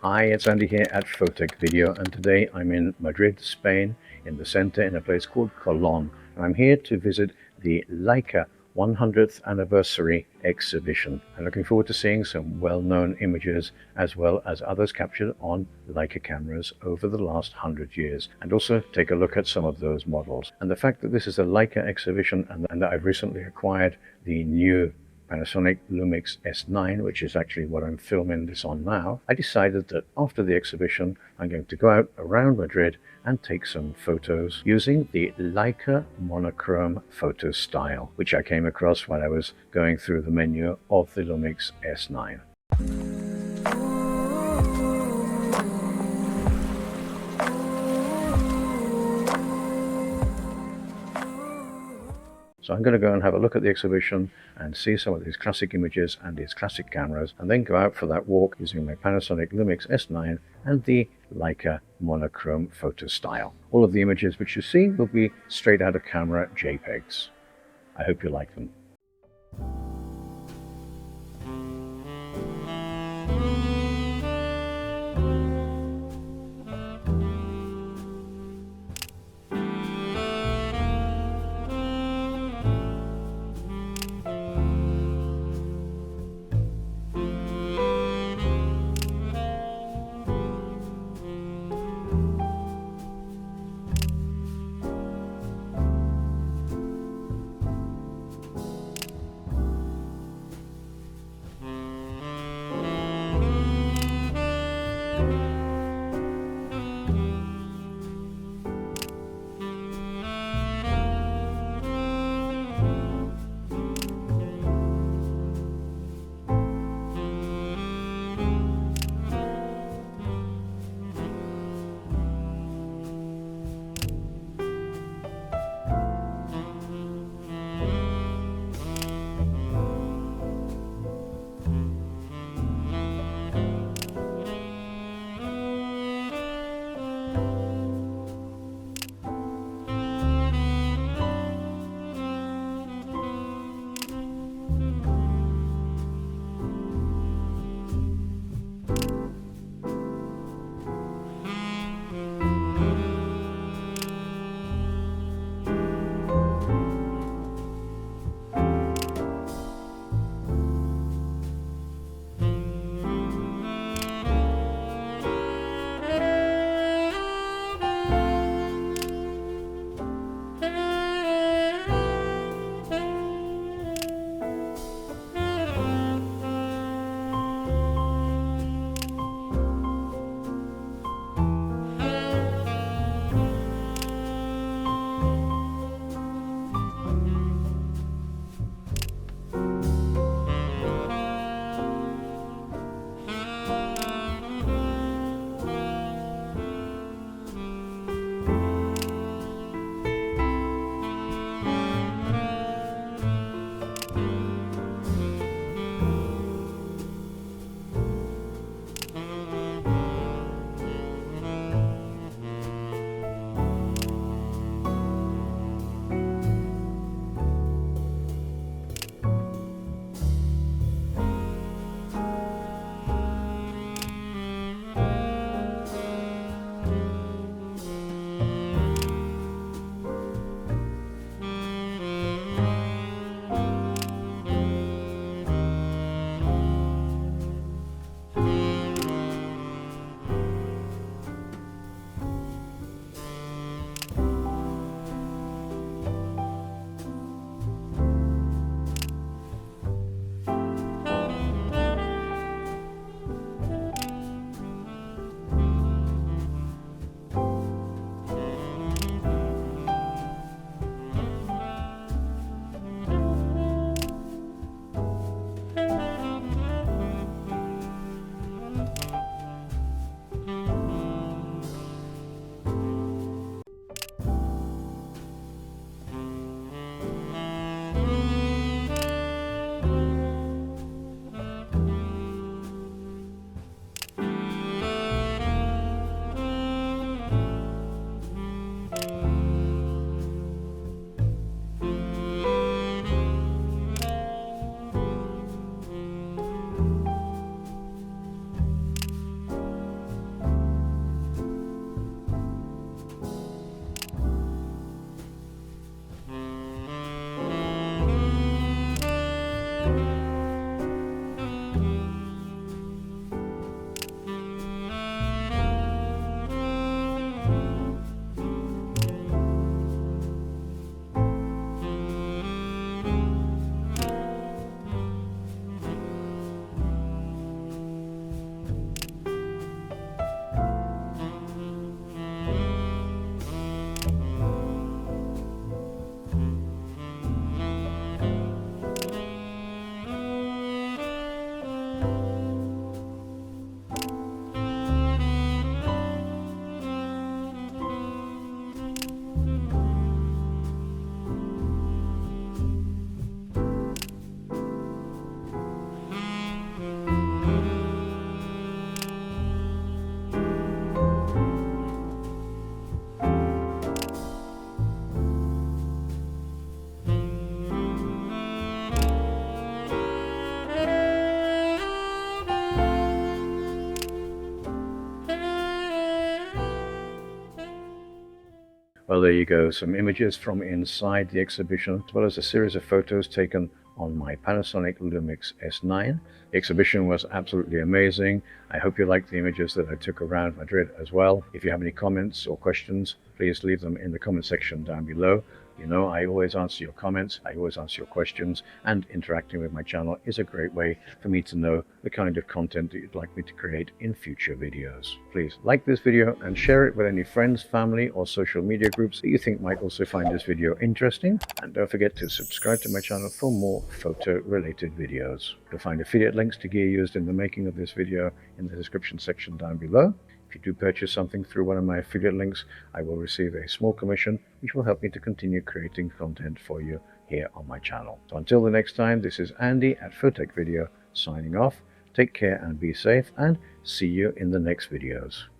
Hi, it's Andy here at Photechvideo, and today I'm in Madrid, Spain, in the center in a place called Colón, and I'm here to visit the Leica 100th anniversary exhibition. I'm looking forward to seeing some well-known images as well as others captured on Leica cameras over the last 100 years, and also take a look at some of those models. And the fact that this is a Leica exhibition and that I've recently acquired the new Panasonic Lumix S9, which is actually what I'm filming this on now, I decided that after the exhibition I'm going to go out around Madrid and take some photos using the Leica Monochrome photo style, which I came across while I was going through the menu of the Lumix S9. So I'm going to go and have a look at the exhibition and see some of these classic images and these classic cameras, and then go out for that walk using my Panasonic Lumix S9 and the Leica Monochrome photo style. All of the images which you see will be straight out of camera JPEGs. I hope you like them. Well, there you go, some images from inside the exhibition, as well as a series of photos taken on my Panasonic Lumix S9. The exhibition was absolutely amazing. I hope you liked the images that I took around Madrid as well. If you have any comments or questions, please leave them in the comment section down below. You know, I always answer your comments, I always answer your questions, and interacting with my channel is a great way for me to know the kind of content that you'd like me to create in future videos. Please like this video and share it with any friends, family, or social media groups that you think might also find this video interesting. And don't forget to subscribe to my channel for more photo-related videos. You'll find affiliate links to gear used in the making of this video in the description section down below. If you do purchase something through one of my affiliate links, I will receive a small commission, which will help me to continue creating content for you here on my channel. So until the next time, this is Andy at Photechvideo signing off. Take care and be safe, and see you in the next videos.